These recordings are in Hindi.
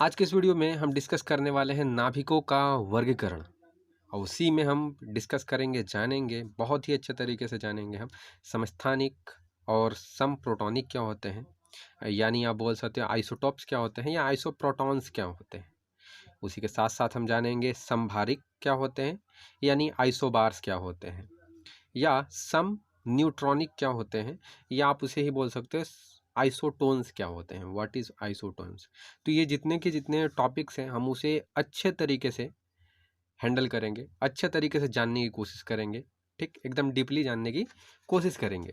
आज के इस वीडियो में हम डिस्कस करने वाले हैं नाभिकों का वर्गीकरण और उसी में हम डिस्कस करेंगे, जानेंगे, बहुत ही अच्छे तरीके से जानेंगे हम समस्थानिक और समप्रोटॉनिक क्या होते हैं, यानी आप बोल सकते हैं आइसोटॉप्स क्या होते हैं या आइसोप्रोटॉन्स क्या होते हैं। उसी के साथ साथ हम जानेंगे समभारिक क्या होते हैं, यानी आइसोबार्स क्या होते हैं, या सम न्यूट्रॉनिक क्या होते हैं, या आप उसे ही बोल सकते हैं आइसोटोन्स क्या होते हैं, व्हाट इज आइसोटोन्स। तो ये जितने के जितने टॉपिक्स हैं हम उसे अच्छे तरीके से हैंडल करेंगे, अच्छे तरीके से जानने की कोशिश करेंगे, ठीक, एकदम डीपली जानने की कोशिश करेंगे।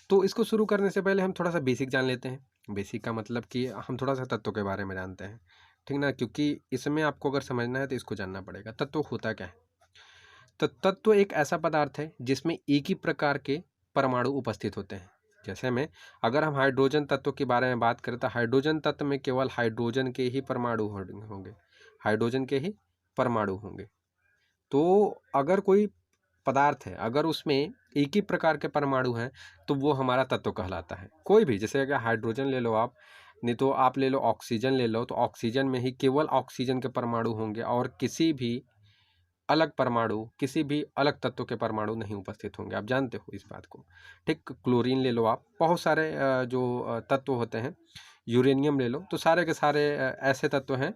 तो इसको शुरू करने से पहले हम थोड़ा सा बेसिक जान लेते हैं। बेसिक का मतलब कि हम थोड़ा सा तत्वों के बारे में जानते हैं, ठीक ना, क्योंकि इसमें आपको अगर समझना है तो इसको जानना पड़ेगा तत्व होता क्या है। तो तत्व एक ऐसा पदार्थ है जिसमें एक ही प्रकार के परमाणु उपस्थित होते हैं। जैसे में अगर हम हाइड्रोजन तत्व के बारे में बात करें तो हाइड्रोजन तत्व में केवल हाइड्रोजन के ही परमाणु होंगे, हाइड्रोजन के ही परमाणु होंगे। तो अगर कोई पदार्थ है, अगर उसमें एक ही प्रकार के परमाणु हैं तो वो हमारा तत्व कहलाता है। कोई भी, जैसे अगर हाइड्रोजन ले लो आप, नहीं तो आप ले लो ऑक्सीजन ले लो, तो ऑक्सीजन में ही केवल ऑक्सीजन के परमाणु होंगे और किसी भी अलग परमाणु, किसी भी अलग तत्व के परमाणु नहीं उपस्थित होंगे। आप जानते हो इस बात को, ठीक। क्लोरीन ले लो आप, बहुत सारे जो तत्व होते हैं, यूरेनियम ले लो, तो सारे के सारे ऐसे तत्व हैं,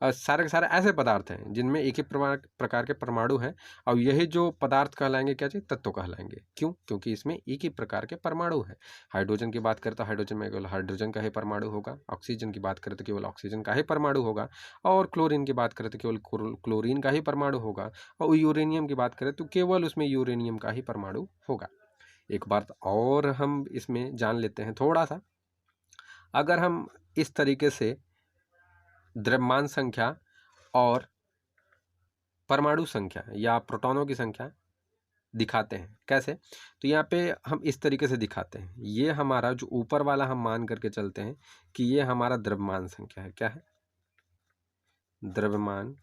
सारे के सारे ऐसे पदार्थ हैं जिनमें एक ही प्रकार के परमाणु हैं और यही जो पदार्थ कहलाएंगे क्या चाहिए, तत्व कहलाएंगे। क्यों? क्योंकि इसमें एक ही प्रकार के परमाणु हैं। हाइड्रोजन की बात करें तो हाइड्रोजन में केवल हाइड्रोजन का ही परमाणु होगा, ऑक्सीजन की बात करें तो केवल ऑक्सीजन का ही परमाणु होगा, और क्लोरीन की बात करें तो केवल क्लोरीन का ही परमाणु होगा, और यूरेनियम की बात करें तो केवल उसमें यूरेनियम का ही परमाणु होगा। एक बात और हम इसमें जान लेते हैं थोड़ा सा, अगर हम इस तरीके से द्रव्यमान संख्या और परमाणु संख्या या प्रोटॉनों की संख्या दिखाते हैं, कैसे, तो यहाँ पे हम इस तरीके से दिखाते हैं। ये हमारा जो ऊपर वाला हम मान करके चलते हैं कि ये हमारा द्रव्यमान संख्या है। क्या है? द्रव्यमान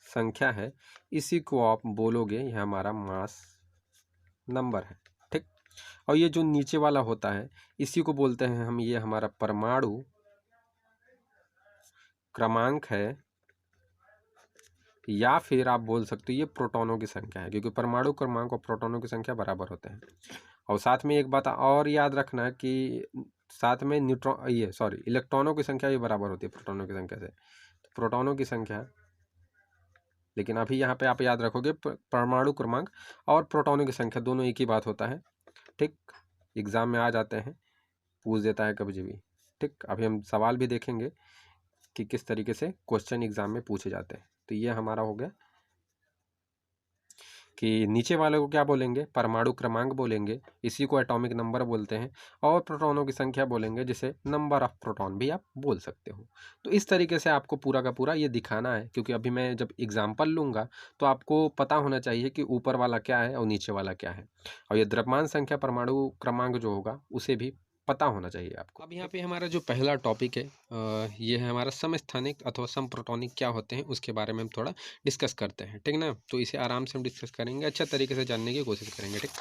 संख्या है। इसी को आप बोलोगे ये हमारा मास नंबर है, ठीक। और ये जो नीचे वाला होता है इसी को बोलते हैं हम, ये हमारा परमाणु क्रमांक है, या फिर आप बोल सकते हो ये प्रोटॉनों की संख्या है, क्योंकि परमाणु क्रमांक और प्रोटॉनों की संख्या बराबर होते हैं। और साथ में एक बात और याद रखना कि साथ में इलेक्ट्रॉनों की संख्या भी बराबर होती है प्रोटॉनों की संख्या से। तो प्रोटॉनों की संख्या, लेकिन अभी यहाँ पे आप याद रखोगे परमाणु क्रमांक और प्रोटॉनों की संख्या दोनों एक ही बात होता है, ठीक। एग्जाम में आ जाते हैं, पूछ देता है कभी भी, ठीक। अभी हम सवाल भी देखेंगे कि किस तरीके से क्वेश्चन एग्जाम में पूछे जाते हैं। तो ये हमारा हो गया कि नीचे वाले को क्या बोलेंगे, परमाणु क्रमांक बोलेंगे, इसी को एटॉमिक नंबर बोलते हैं, और प्रोटॉनों की संख्या बोलेंगे जिसे नंबर ऑफ प्रोटॉन भी आप बोल सकते हो। तो इस तरीके से आपको पूरा का पूरा ये दिखाना है, क्योंकि अभी मैं जब एग्जाम्पल लूँगा तो आपको पता होना चाहिए कि ऊपर वाला क्या है और नीचे वाला क्या है, और ये द्रव्यमान संख्या परमाणु क्रमांक जो होगा उसे भी पता होना चाहिए आपको। अब यहाँ पे हमारा जो पहला टॉपिक है ये है हमारा समस्थानिक अथवा समप्रोटॉनिक क्या होते हैं, उसके बारे में हम थोड़ा डिस्कस करते हैं, ठीक ना। तो इसे आराम से हम डिस्कस करेंगे, अच्छा तरीके से जानने की कोशिश करेंगे, ठीक।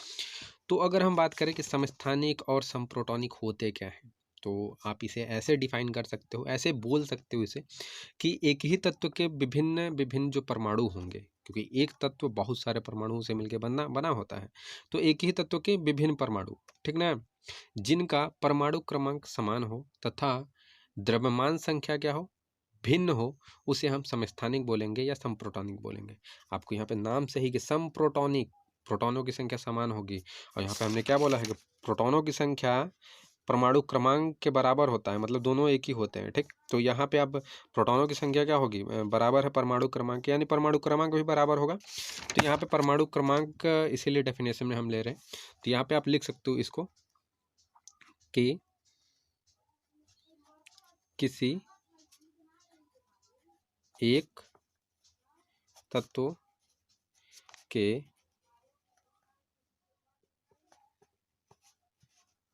तो अगर हम बात करें कि समस्थानिक और समप्रोटॉनिक होते क्या हैं, तो आप इसे ऐसे डिफाइन कर सकते हो, ऐसे बोल सकते हो इसे, कि एक ही तत्व के विभिन्न विभिन्न जो परमाणु होंगे, क्योंकि एक तत्व बहुत सारे परमाणुओं से मिलकर बना होता है, तो एक ही तत्व के विभिन्न परमाणु, ठीक ना, जिनका परमाणु क्रमांक समान हो तथा द्रव्यमान संख्या क्या हो, भिन्न हो, उसे हम समस्थानिक बोलेंगे या समप्रोटॉनिक बोलेंगे। आपको यहाँ पे नाम से ही कि समप्रोटॉनिक, प्रोटॉनों की संख्या समान होगी, और यहाँ पे हमने क्या बोला है कि प्रोटॉनों की संख्या परमाणु क्रमांक के बराबर होता है, मतलब दोनों एक ही होते हैं, ठीक। तो यहाँ पे अब प्रोटॉनों की संख्या क्या होगी, बराबर है परमाणु क्रमांक, यानी परमाणु क्रमांक भी बराबर होगा। तो यहाँ पे परमाणु क्रमांक इसीलिए डेफिनेशन में हम ले रहे हैं, तो यहाँ पे आप लिख सकते हो इसको कि किसी एक तत्व के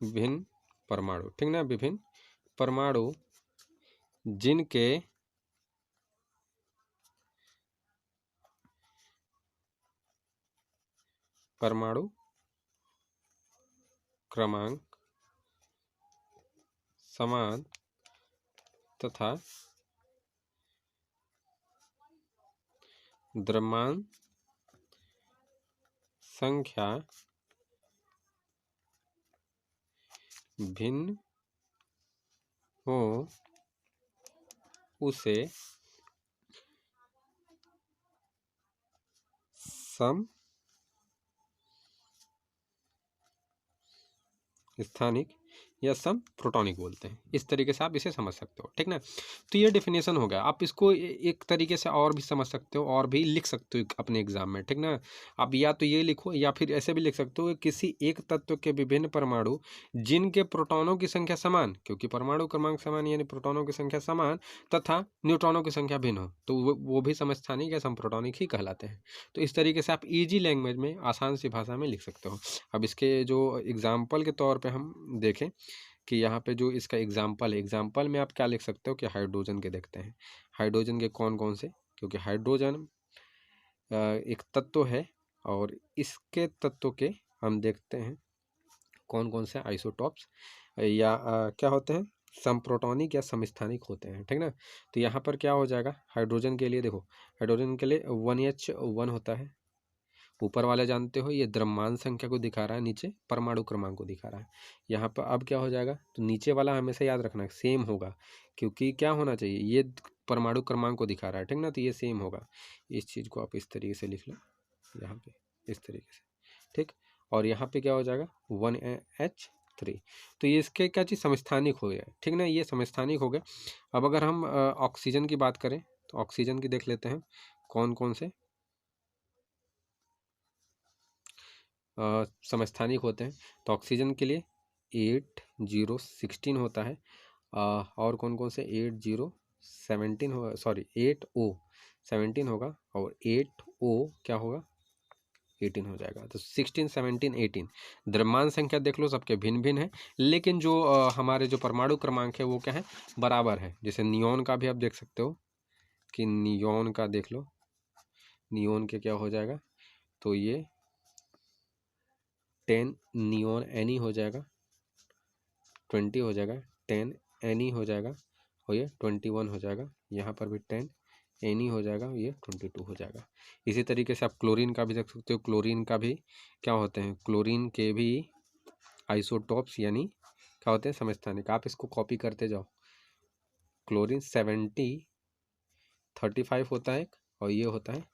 विभिन्न परमाणु, ठीक ना, विभिन्न परमाणु जिनके परमाणु क्रमांक समान तथा द्रव्यमान संख्या भिन्न हो उसे समस्थानिक या सम प्रोटॉनिक बोलते हैं। इस तरीके से आप इसे समझ सकते हो, ठीक ना। तो ये डेफिनेशन हो गया। आप इसको एक तरीके से और भी समझ सकते हो और भी लिख सकते हो अपने एग्जाम में, ठीक ना। आप या तो ये लिखो या फिर ऐसे भी लिख सकते हो, किसी एक तत्व के विभिन्न परमाणु जिनके प्रोटॉनों की संख्या समान, क्योंकि परमाणु क्रमांक समान यानी प्रोटॉनों की संख्या समान, तथा न्यूट्रॉनों की संख्या भिन्न हो, तो वो भी समस्थानिक या समप्रोटॉनिक ही कहलाते हैं। तो इस तरीके से आप ईजी लैंग्वेज में, आसान सी भाषा में लिख सकते हो। अब इसके जो एग्जाम्पल के तौर पर हम देखें कि यहाँ पे जो इसका एग्जाम्पल है, एग्जाम्पल में आप क्या लिख सकते हो कि हाइड्रोजन के देखते हैं। हाइड्रोजन के कौन कौन से, क्योंकि हाइड्रोजन एक तत्व है और इसके तत्व के हम देखते हैं कौन कौन से आइसोटॉप्स या क्या होते हैं, समप्रोटॉनिक या समस्थानिक होते हैं, ठीक ना। तो यहाँ पर क्या हो जाएगा, हाइड्रोजन के लिए देखो, हाइड्रोजन के लिए 1H1 होता है। ऊपर वाले जानते हो ये द्रव्यमान संख्या को दिखा रहा है, नीचे परमाणु क्रमांक को दिखा रहा है। यहाँ पर अब क्या हो जाएगा, तो नीचे वाला हमेशा याद रखना सेम होगा, क्योंकि क्या होना चाहिए, ये परमाणु क्रमांक को दिखा रहा है, ठीक ना, तो ये सेम होगा। इस चीज़ को आप इस तरीके से लिख लो, यहाँ पे इस तरीके से, ठीक। और यहाँ पे क्या हो जाएगा 1H3, तो ये इसके क्या चीज़ समस्थानिक हो गया, ठीक ना, ये समस्थानिक हो गया। अब अगर हम ऑक्सीजन की बात करें तो ऑक्सीजन की देख लेते हैं कौन कौन से समस्थानिक होते हैं। तो ऑक्सीजन के लिए 8016 होता है, और कौन कौन से 8017 होगा, सॉरी 8O17 होगा, और 8O क्या होगा 18 हो जाएगा। तो 16 17 18 द्रव्यमान संख्या देख लो सबके भिन्न भिन्न है, लेकिन जो हमारे जो परमाणु क्रमांक है वो क्या है, बराबर है। जैसे नियोन का भी आप देख सकते हो कि नियोन का देख लो, नियोन के क्या हो जाएगा, तो ये 10 नियोन एनी हो जाएगा, 20 हो जाएगा, 10 एनी हो जाएगा, और ये 21 हो जाएगा। यहाँ पर भी 10 एनी हो जाएगा, ये 22 हो जाएगा। इसी तरीके से आप क्लोरीन का भी देख सकते हो, क्लोरीन का भी क्या होते हैं, क्लोरीन के भी आइसोटॉप्स यानी क्या होते हैं, समस्थानिक। आप इसको कॉपी करते जाओ, क्लोरीन 7035 होता है और ये होता है।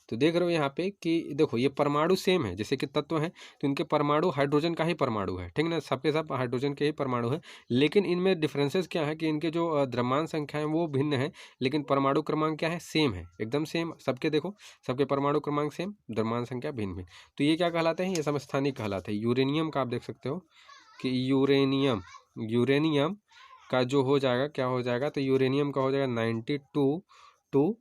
तो देख रहे हो यहाँ पे कि देखो ये परमाणु सेम है, जैसे कि तत्व हैं तो इनके परमाणु हाइड्रोजन का ही परमाणु है, ठीक ना, सबके सब हाइड्रोजन के ही परमाणु है। लेकिन इनमें डिफरेंसेस क्या है कि इनके जो द्रव्यमान संख्या है वो भिन्न है, लेकिन परमाणु क्रमांक क्या है, सेम है, एकदम सेम सबके। देखो सबके परमाणु क्रमांक सेम, द्रव्यमान संख्या भिन्न भिन्न। तो ये क्या कहलाते हैं, ये समस्थानिक कहलाते हैं। यूरेनियम का आप देख सकते हो कि यूरेनियम, यूरेनियम का जो हो जाएगा क्या हो जाएगा, तो यूरेनियम का हो जाएगा 92 टू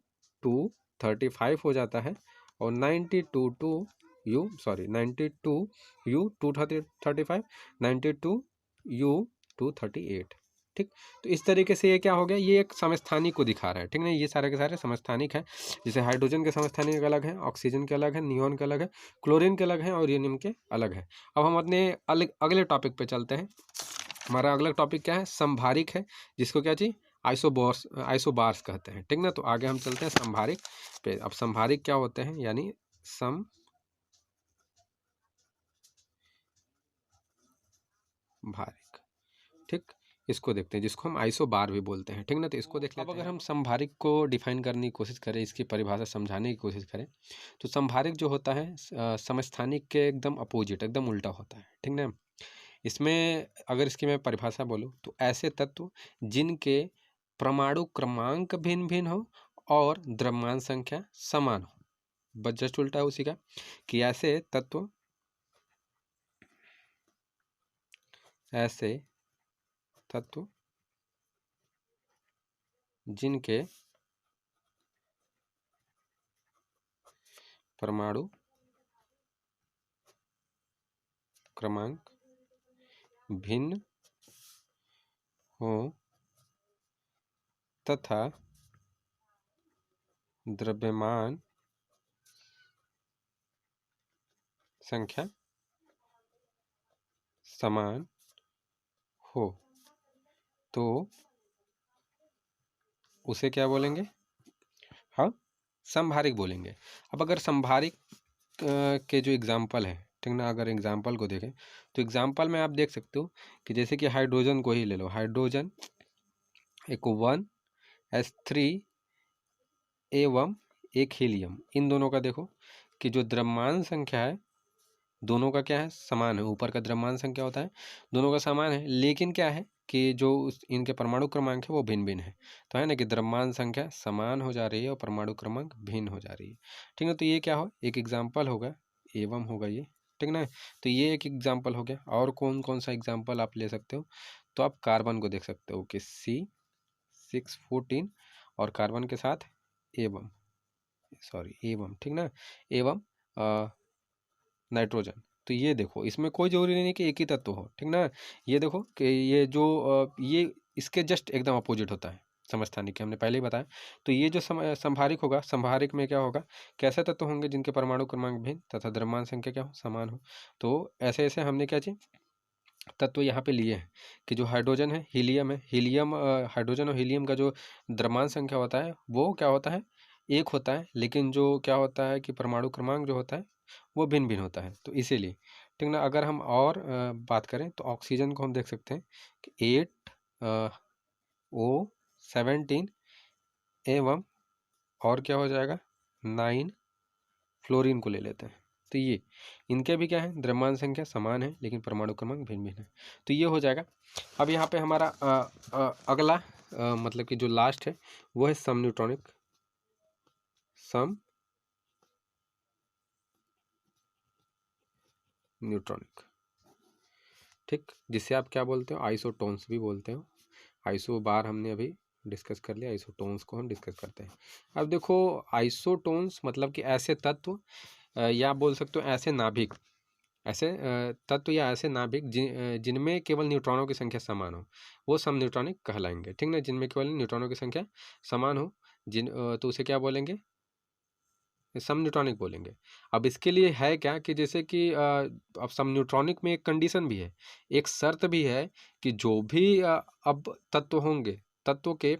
235 हो जाता है, और 92 to you sorry 92U 235, 92U 238, ठीक। तो इस तरीके से ये क्या हो गया, ये एक समस्थानिक को दिखा रहा है, ठीक ना। ये सारे के सारे समस्थानिक है, जैसे हाइड्रोजन के समस्थानिक अलग है, ऑक्सीजन के अलग है, नियोन के अलग है, क्लोरीन के अलग है, और यूरेनियम के अलग है। अब हम अपने अगले टॉपिक पे चलते हैं। हमारा अगला टॉपिक क्या है, संभारिक है, जिसको क्या चाहिए, आइसोबार्स कहते हैं, ठीक ना। तो आगे हम चलते हैं संभारिक पे। अब संभारिक क्या होते हैं, यानी संभारिक, ठीक। इसको देखते हैं, जिसको हम आइसोबार भी बोलते हैं, ठीक ना। तो इसको देख लेते हैं। अब अगर हम संभारिक को डिफाइन करने की कोशिश करें, इसकी परिभाषा समझाने की कोशिश करें, तो संभारिक जो होता है समस्थानिक के एकदम अपोजिट, एकदम उल्टा होता है, ठीक ना। इसमें अगर इसकी मैं परिभाषा बोलूँ तो ऐसे तत्व जिनके परमाणु क्रमांक भिन्न भिन्न हो और द्रव्यमान संख्या समान हो, बस जस्ट उल्टा है उसी का, कि ऐसे तत्व जिनके परमाणु क्रमांक भिन्न हो तथा द्रव्यमान संख्या समान हो, तो उसे क्या बोलेंगे, हाँ समभारिक बोलेंगे। अब अगर समभारिक के जो एग्जाम्पल है, ठीक ना, अगर एग्जाम्पल को देखें तो एग्जाम्पल में आप देख सकते हो कि जैसे कि हाइड्रोजन को ही ले लो, हाइड्रोजन एक 1s3 एवं एक हीलियम, इन दोनों का देखो कि जो द्रव्यमान संख्या है दोनों का क्या है, समान है। ऊपर का द्रव्यमान संख्या होता है दोनों का समान है, लेकिन क्या है कि जो इनके परमाणु क्रमांक है वो भिन्न भिन्न है। तो है ना कि द्रव्यमान संख्या समान हो जा रही है और परमाणु क्रमांक भिन्न हो जा रही है। ठीक है, तो ये क्या हो, एक एग्जाम्पल होगा, एवं होगा ये, ठीक ना। तो ये एक एग्जाम्पल हो गया। और कौन कौन सा एग्जाम्पल आप ले सकते हो, तो आप कार्बन को देख सकते हो कि C614 और कार्बन के साथ एवं, सॉरी एवं, ठीक ना, एवं नाइट्रोजन। तो ये देखो इसमें कोई जरूरी नहीं है कि एक ही तत्व हो, ठीक ना। ये देखो कि ये जो ये इसके जस्ट एकदम अपोजिट होता है समस्थानिक के, हमने पहले ही बताया। तो ये जो संभारिक होगा, संभारिक में क्या होगा, कैसे तत्व होंगे जिनके परमाणु क्रमांक भिन्न तथा द्रव्यमान संख्या क्या हो, समान हो। तो ऐसे ऐसे हमने क्या चीज तत्व यहाँ पे लिए हैं कि जो हाइड्रोजन है, हीलियम है, हीलियम हाइड्रोजन और हीलियम का जो द्रव्यमान संख्या होता है वो क्या होता है, एक होता है, लेकिन जो क्या होता है कि परमाणु क्रमांक जो होता है वो भिन्न भिन्न होता है। तो इसीलिए, ठीक ना। अगर हम और बात करें तो ऑक्सीजन को हम देख सकते हैं कि 8O17 एवं और क्या हो जाएगा 9 फ्लोरीन को ले लेते हैं। तो ये इनके भी क्या है, द्रव्यमान संख्या समान है लेकिन परमाणु क्रमांक भिन्न भिन्न है। तो ये हो जाएगा। अब यहाँ पे हमारा अगला मतलब कि जो लास्ट है वो है सम न्यूट्रॉनिक, सम न्यूट्रॉनिक, ठीक, जिससे आप क्या बोलते हो, आइसोटोन्स भी बोलते हो। आइसो बार हमने अभी डिस्कस कर लिया, आइसोटोन्स को हम डिस्कस करते हैं। अब देखो आइसोटोन्स मतलब कि ऐसे तत्व या बोल सकते हो ऐसे नाभिक, ऐसे तत्व या ऐसे नाभिक जिनमें केवल न्यूट्रॉनों की संख्या समान हो, वो सम न्यूट्रॉनिक कहलाएंगे, ठीक ना। जिनमें केवल न्यूट्रॉनों की संख्या समान हो, तो उसे क्या बोलेंगे, सम न्यूट्रॉनिक बोलेंगे। अब इसके लिए है क्या कि जैसे कि अब सम न्यूट्रॉनिक में एक कंडीशन भी है, एक शर्त भी है कि जो भी अब तत्व होंगे, तत्व के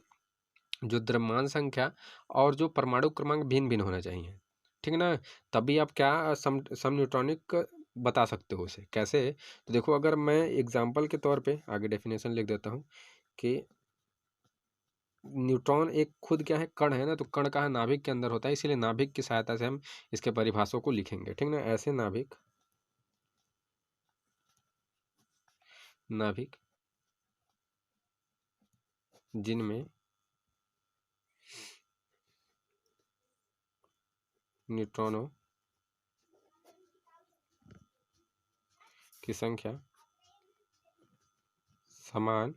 जो द्रव्यमान संख्या और जो परमाणु क्रमांक भिन्न भिन्न होना चाहिए, ठीक ना। तभी आप क्या सम न्यूट्रॉनिक बता सकते हो उसे कैसे। तो देखो अगर मैं एग्जाम्पल के तौर पे आगे डेफिनेशन लिख देता हूँ कि न्यूट्रॉन एक खुद क्या है, कण है ना, तो कण का है नाभिक के अंदर होता है, इसीलिए नाभिक की सहायता से हम इसके परिभाषाओं को लिखेंगे, ठीक ना। ऐसे नाभिक, नाभिक जिनमें न्यूट्रॉनों की संख्या समान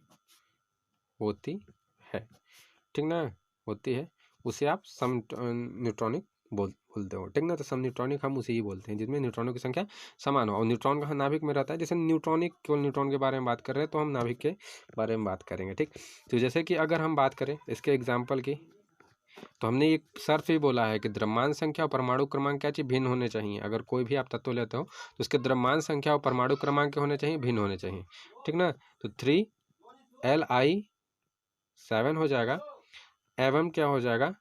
होती है, ठीक ना, होती है, उसे आप सम न्यूट्रॉनिक बोलते हो, ठीक ना। तो सम न्यूट्रॉनिक हम उसे ही बोलते हैं जिसमें न्यूट्रॉनों की संख्या समान हो। और न्यूट्रॉन कहाँ नाभिक में रहता है, जैसे न्यूट्रॉनिक केवल न्यूट्रॉन के बारे में बात कर रहे हैं तो हम नाभिक के बारे में बात करेंगे, ठीक। तो जैसे कि अगर हम बात करें इसके एग्जाम्पल की, तो हमने एक शर्त भी बोला है कि द्रव्यमान संख्या और परमाणु क्रमांक क्या चीज भिन्न होने चाहिए। अगर कोई भी आप तत्व लेते हो तो उसके द्रव्यमान संख्या और परमाणु क्रमांक के होने चाहिए, भिन्न होने चाहिए, ठीक ना। तो 3Li7 हो जाएगा, एवं क्या हो जाएगा,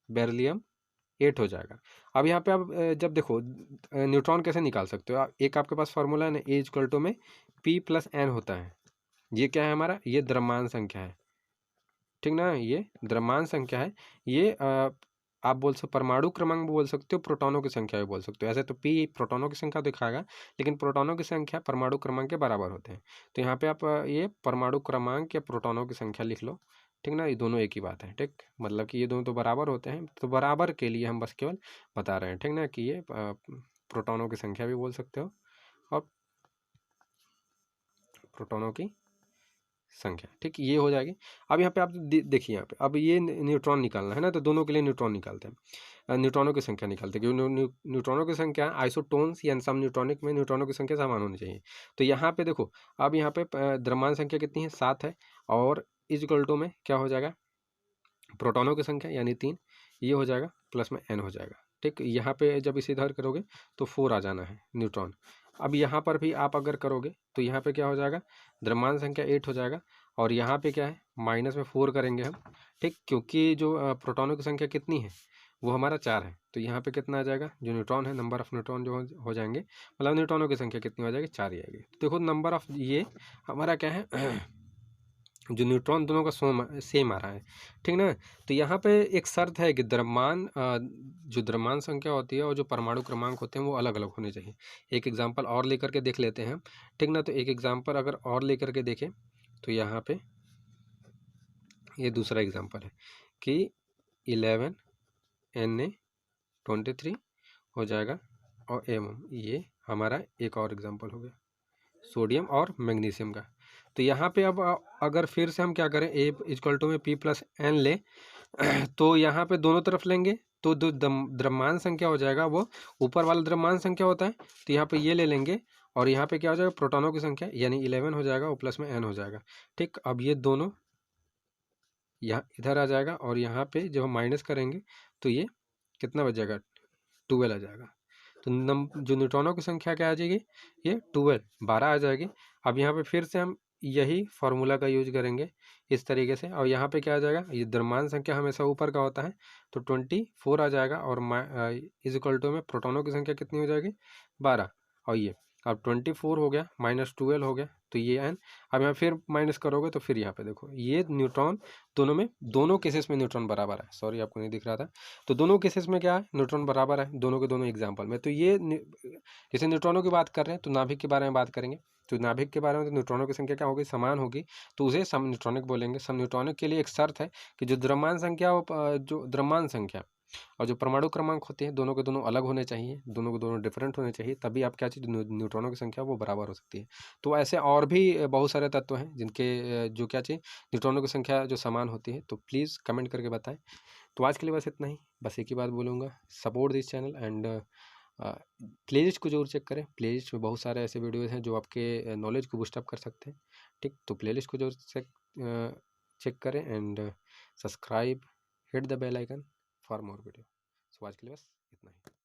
बेरिलियम 8 हो जाएगा। अब यहाँ पे आप जब देखो न्यूट्रॉन कैसे निकाल सकते हो, एक आपके पास फॉर्मूला है ना, A में P+N होता है। ये क्या है हमारा, ये द्रव्यमान संख्या है, ठीक ना, ये द्रव्यमान संख्या है। ये आप बोल सकते परमाणु क्रमांक भी बोल सकते हो, प्रोटॉनों की संख्या भी बोल सकते हो। ऐसे तो P प्रोटॉनों की संख्या दिखाएगा, लेकिन प्रोटॉनों की संख्या परमाणु क्रमांक के बराबर होते हैं। तो यहाँ पे आप ये परमाणु क्रमांक या प्रोटॉनों की संख्या लिख लो, ठीक ना। ये दोनों एक ही बात है, ठीक, मतलब कि ये दोनों तो बराबर होते हैं, तो बराबर के लिए हम बस केवल बता रहे हैं, ठीक ना, कि ये प्रोटॉनों की संख्या भी बोल सकते हो और प्रोटॉनों की संख्या, ठीक, ये हो जाएगी। अब यहाँ पे आप देखिए, यहाँ पे अब ये न्यूट्रॉन निकालना है ना, तो दोनों के लिए न्यूट्रॉन निकालते हैं, न्यूट्रॉनों की संख्या निकालते हैं, क्योंकि न्यूट्रॉनों की संख्या आइसोटोन्स या सम न्यूट्रॉनिक में न्यूट्रॉनों की संख्या समान होनी चाहिए। तो यहाँ पे देखो, अब यहाँ पे द्रव्यमान संख्या कितनी है, 7 है, और इक्वल टू में क्या हो जाएगा, प्रोटॉनों की संख्या यानी 3, ये हो जाएगा प्लस में n हो जाएगा, ठीक। यहाँ पे जब इसे इधर करोगे तो 4 आ जाना है न्यूट्रॉन। अब यहाँ पर भी आप अगर करोगे तो यहाँ पे क्या हो जाएगा, द्रव्यमान संख्या 8 हो जाएगा, और यहाँ पे क्या है माइनस में 4 करेंगे हम, ठीक, क्योंकि जो प्रोटॉनों की संख्या कितनी है वो हमारा 4 है, तो यहाँ पे कितना आ जाएगा, जो न्यूट्रॉन है, नंबर ऑफ न्यूट्रॉन जो हो जाएंगे, मतलब न्यूट्रॉनों की संख्या कितनी हो जाएगी, 4 ही आएगी। तो देखो नंबर ऑफ ये हमारा क्या है जो न्यूट्रॉन दोनों का सेम आ रहा है, ठीक ना। तो यहाँ पे एक शर्त है कि द्रव्यमान जो द्रव्यमान संख्या होती है और जो परमाणु क्रमांक होते हैं वो अलग अलग होने चाहिए। एक एग्जांपल और लेकर के देख लेते हैं, ठीक ना। तो एक एग्जांपल अगर और लेकर के देखें तो यहाँ पे ये दूसरा एग्जांपल है कि 11 Na23 हो जाएगा, और ये हमारा एक और एग्जांपल हो गया सोडियम और मैग्नीशियम का। तो यहाँ पे अब अगर फिर से हम क्या करें, ए इक्वल टू में P प्लस एन ले तो यहाँ पे दोनों तरफ लेंगे तो जो द्रव्यमान संख्या हो जाएगा वो ऊपर वाला द्रव्यमान संख्या होता है, तो यहाँ पे ये ले लेंगे, और यहाँ पे क्या हो जाएगा प्रोटॉनों की संख्या, यानी 11 हो जाएगा और प्लस में n हो जाएगा, ठीक। अब ये दोनों यहाँ इधर आ जाएगा, और यहाँ पे जब हम माइनस करेंगे तो ये कितना बच जाएगा, 12 आ जाएगा। तो जो न्यूट्रॉनों की संख्या क्या आ जाएगी, ये 12 आ जाएगी। अब यहाँ पे फिर से हम यही फार्मूला का यूज करेंगे इस तरीके से, और यहाँ पे क्या आ जाएगा, ये द्रव्यमान संख्या हमेशा ऊपर का होता है, तो 24 आ जाएगा, और इज इक्वल टू में प्रोटॉनों की संख्या कितनी हो जाएगी, 12, और ये अब 24 हो गया माइनस 12 हो गया, तो ये n। अब यहाँ फिर माइनस करोगे तो फिर यहाँ पे देखो ये न्यूट्रॉन दोनों में, दोनों केसेस में न्यूट्रॉन बराबर है, सॉरी आपको नहीं दिख रहा था, तो दोनों केसेस में क्या है न्यूट्रॉन बराबर है, दोनों के दोनों एग्जाम्पल में। तो ये जैसे न्यूट्रॉनों की बात कर रहे हैं तो नाभिक के बारे में बात करेंगे, तो नाभिक के बारे में तो न्यूट्रॉनों की संख्या क्या होगी, समान होगी, तो उसे सम न्यूट्रॉनिक बोलेंगे। सम न्यूट्रॉनिक के लिए एक शर्त है कि जो द्रव्यमान संख्या जो द्रव्यमान संख्या और जो परमाणु क्रमांक होते हैं दोनों के दोनों अलग होने चाहिए, दोनों के दोनों डिफरेंट होने चाहिए, तभी आप क्या चीज़ न्यूट्रॉनों की संख्या वो बराबर हो सकती है। तो ऐसे और भी बहुत सारे तत्व हैं जिनके जो क्या चाहिए न्यूट्रॉनों की संख्या जो समान होती है, तो प्लीज़ कमेंट करके बताएं। तो आज के लिए बस इतना ही, बस एक ही बात बोलूँगा, support this channel and playlist को जरूर चेक करें। प्लेलिस्ट में बहुत सारे ऐसे वीडियोज़ हैं जो आपके नॉलेज को बूस्टअप कर सकते हैं, ठीक। तो प्लेलिस्ट को जरूर चेक करें and subscribe, hit the bell icon for more video. So आज के लिए बस इतना ही।